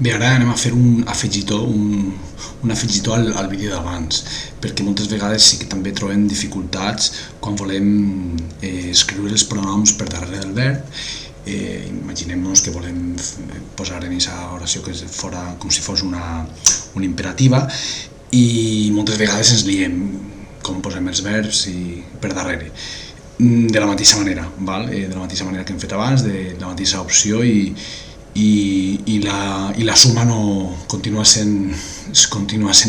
Bé, ara anem a fer un afegitó al vídeo d'abans, perquè moltes vegades sí que també trobem dificultats quan volem escriure els pronoms per darrere del verb. Imaginem-nos que volem posar en aquesta oració que fora com si fos una imperativa, i moltes vegades ens liem com posem els verbs per darrere. De la mateixa manera, de la mateixa manera que hem fet abans, de la mateixa opció, i la suma no continua sent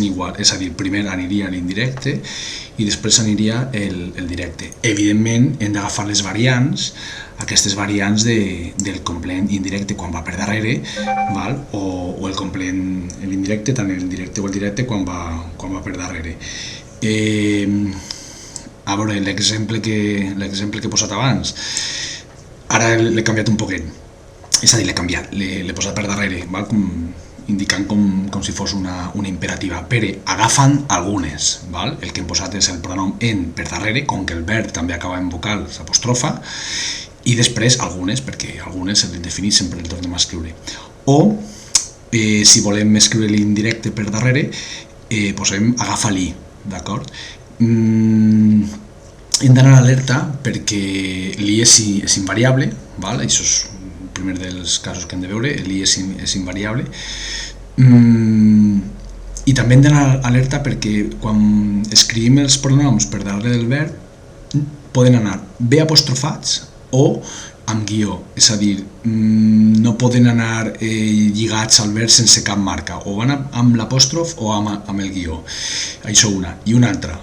igual, és a dir, primer aniria l'indirecte i després aniria el directe. Evidentment hem d'agafar les variants, aquestes variants del complement indirecte quan va per darrere, o el complement l'indirecte, tant el directe o el directe quan va per darrere. A veure, l'exemple que he posat abans, ara l'he canviat un poquet. És a dir, l'he canviat, l'he posat per darrere, indicant com si fos una imperativa. Però agafant algunes, el que hem posat és el pronom en per darrere, com que el verb també acaba en vocal, s'apostrofa, i després algunes, perquè algunes l'indefinit sempre el tornem a escriure. O, si volem escriure l'indirecte per darrere, posem agafa-li, d'acord? Hem d'anar alerta perquè l'I és invariable, això és el primer dels casos que hem de veure, l'I és invariable, i també hem d'anar alerta perquè quan escrivim els pronoms per darrere del verb poden anar bé apostrofats o amb guió, és a dir, no poden anar lligats al verb sense cap marca, o van amb l'apòstrof o amb el guió. Això una. I una altra,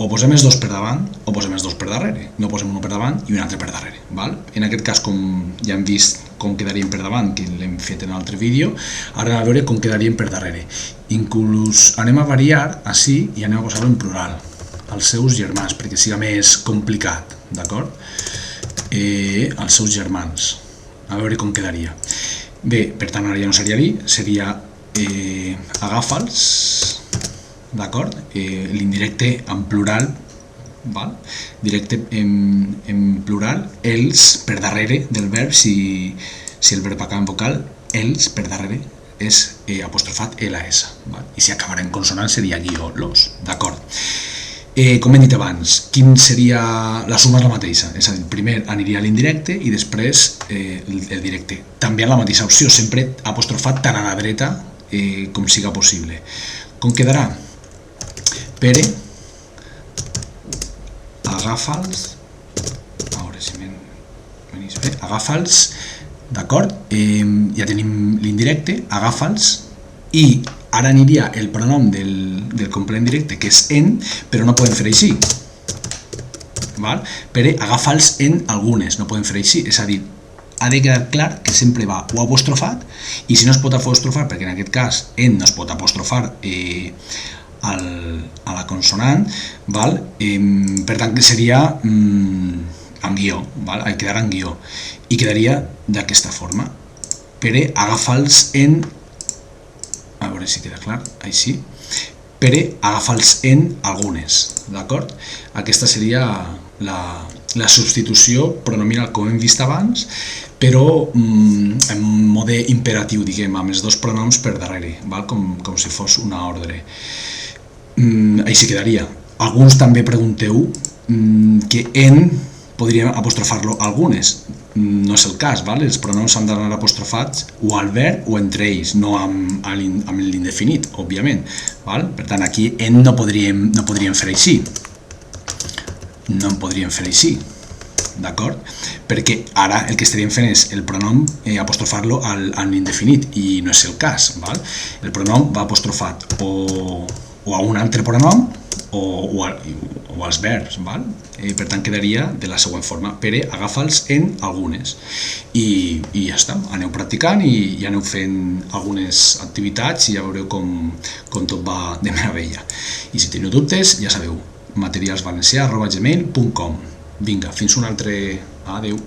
o posem els dos per davant o posem els dos per darrere, no posem un per davant i un altre per darrere. En aquest cas, com ja hem vist com quedarien per davant, que l'hem fet en un altre vídeo, ara anem a veure com quedarien per darrere. Inclús anem a variar així i anem a posar-ho en plural, als seus germans, perquè siga més complicat, d'acord? Els seus germans, a veure com quedaria. Bé, per tant, ara ja no seria dir, seria agafa'ls, d'acord? L'indirecte en plural, directe en plural, els per darrere del verb, si el verb acaba en vocal, els per darrere és apostrofat LS, i si acabarà en consonant seria guió, los, d'acord? Com hem dit abans, quin seria la suma és la mateixa, és a dir, primer aniria l'indirecte i després el directe. També en la mateixa opció, sempre apostrofat tant a la dreta com siga possible. Com quedarà? Pere, agafa'ls, a veure si venís bé, agafa'ls, d'acord? Ja tenim l'indirecte, agafa'ls, i ara aniria el pronom del complement directe, que és en, però no podem fer així. Però agafa'ls en algunes, no podem fer així, és a dir, ha de quedar clar que sempre va o apostrofat, i si no es pot apostrofar, perquè en aquest cas en no es pot apostrofar a la consonant, per tant que seria amb guió, quedarà en guió, i quedaria d'aquesta forma. Però agafa'ls en, a veure si queda clar, així, però agafa'ls en algunes, d'acord? Aquesta seria la substitució pronominal com hem vist abans, però en mode imperatiu, diguem, amb els dos pronoms per darrere, com si fos una ordre. Així quedaria. Alguns també pregunteu que en podríem apostrofar-lo algunes. No és el cas, els pronoms han d'anar apostrofats o al verb o entre ells, no amb l'indefinit, òbviament. Per tant, aquí en no podríem fer així. No en podríem fer així, d'acord? Perquè ara el que estaríem fent és el pronom apostrofar-lo a l'indefinit, i no és el cas. El pronom va apostrofat o a un altre pronom o als verbs, per tant quedaria de la següent forma, però agafa'ls en algunes, i ja està, aneu practicant i aneu fent algunes activitats i ja veureu com tot va de meravella. I si teniu dubtes, ja sabeu, materialsvalencià@gmail.com. Vinga, fins un altre, adeu.